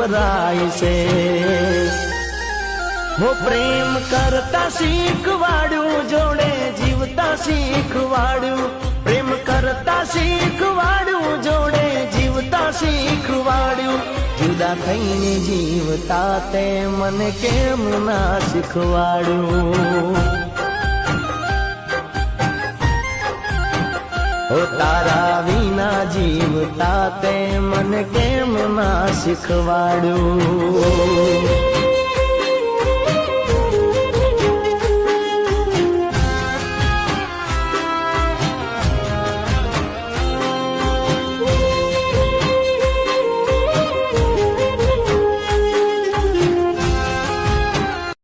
વપરાય છે। वो प्रेम करता शीखवाड़ू जोड़े जीवता शीखवाड़ू प्रेम करता शीखवाड़ू जोड़े जीवता शीखवाड़ू जुदा थईने जीवता ते मन केम ना शीखवाड़ू। ओ तारा विना जीवता ते मन केम ना शीखवाड़ू।